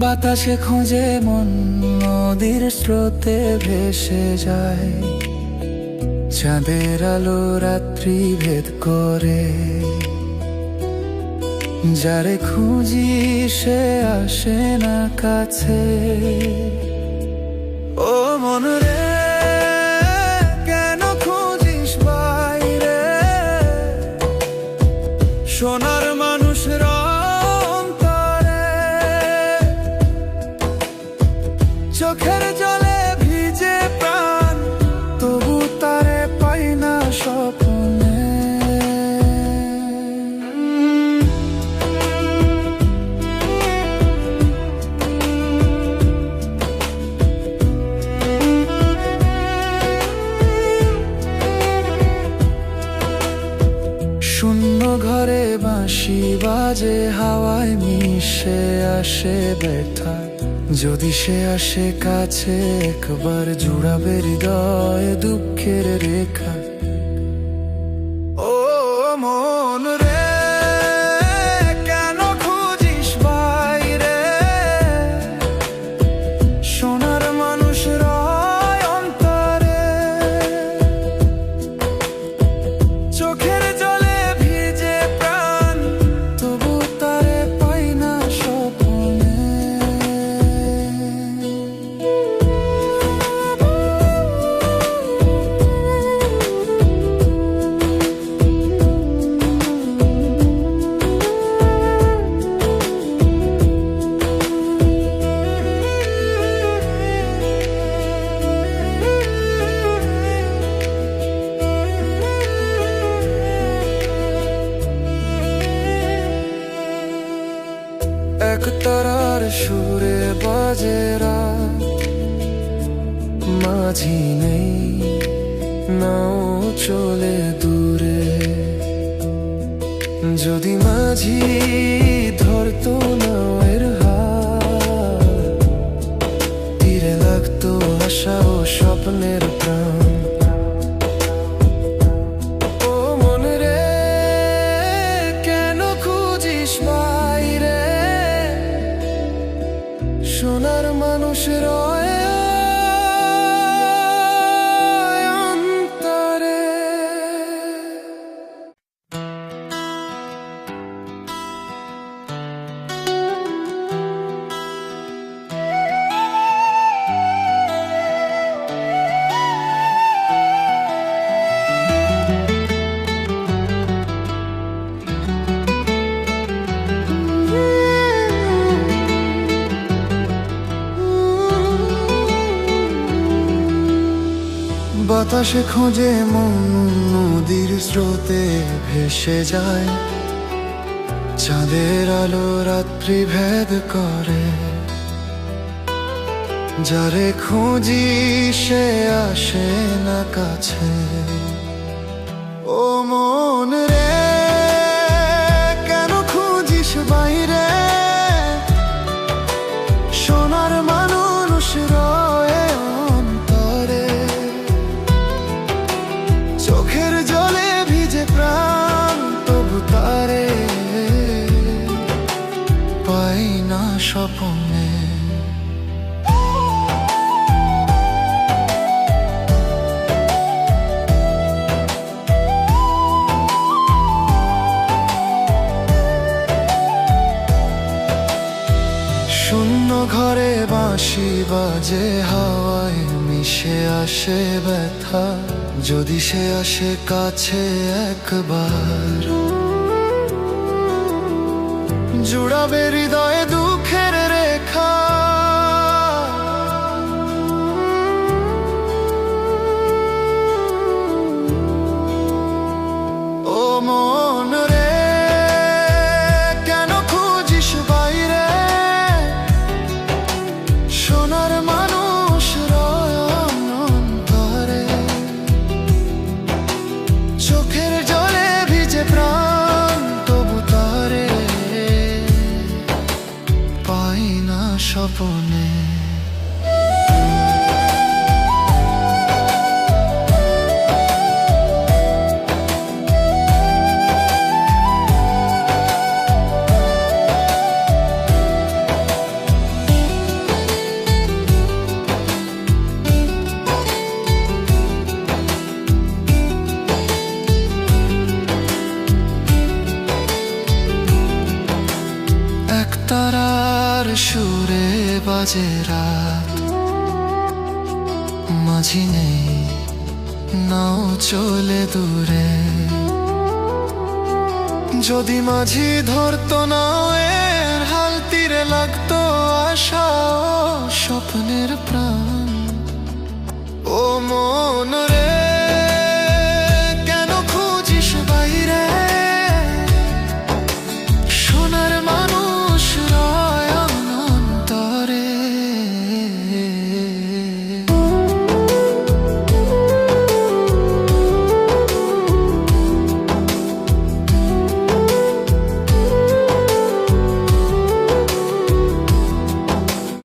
বাতাসে খোঁজে মন নদীর স্রোতে ভেসে যায়, চাঁদের আলো রাত্রি ভেদ করে। যারে খুঁজি সে আসে না কাছে। ও মন রে, কেন খুঁজিস বাইরে? সোনার মানুষরা চোখের জলে ভিজে প্রাণ, তবু তারে পাই না স্বপ্নে। শূন্য ঘরে বাঁশি বাজে, হাওয়ায় মিশে আসে ব্যথা। যদি সে আসে কাছে একবার, জুড়াবে হৃদয় দুঃখের রেখা। ও মন রে, কেন খুঁজিস বাইরে? সোনার মানুষ রয় অন্তরে। চোখের জলে ভিজে প্রাণ, তবু তারে পাই না স্বপ্নে। এক তারার সুরে বাজে রাত, মাঝি নেই, নাও চলে দূরে। যদি মাঝি ধরতো নাওয়ের হাত, তীরে লাগতো আশা ও স্বপ্নের প্রাণ। সোনার মানুষ রয় অন্তরে। বাতাসে খোঁজে মন নদীর স্রোতে ভেসে যায়, চাঁদের আলো রাত্রি ভেদ করে। যারে খুঁজি সে আসে না কাছে। ও মন রে, কেন খুঁজিস বাইরে? সোনার মানুষ রয়ে অন্তরে। চোখের জলে ভিজে প্রাণ, তবু তারে পাই না স্বপ্নে। শূন্য ঘরে বাঁশি বাজে, হাওয়ায় মিশে আসে ব্যথা। যদি সে আসে কাছে একবার, জুড়াবে হৃদয়ে দুঃখের রেখা। ও মন রে, কেন খুঁজিস বাইরে? সোনার মানুষ রয় বাজে রাত, মাঝি নেই, নাও চলে দূরে। যদি মাঝি ধরতো নাও এর হাল, তীরে লাগতো আশা ও স্বপ্নের প্রাণ। ও মন রে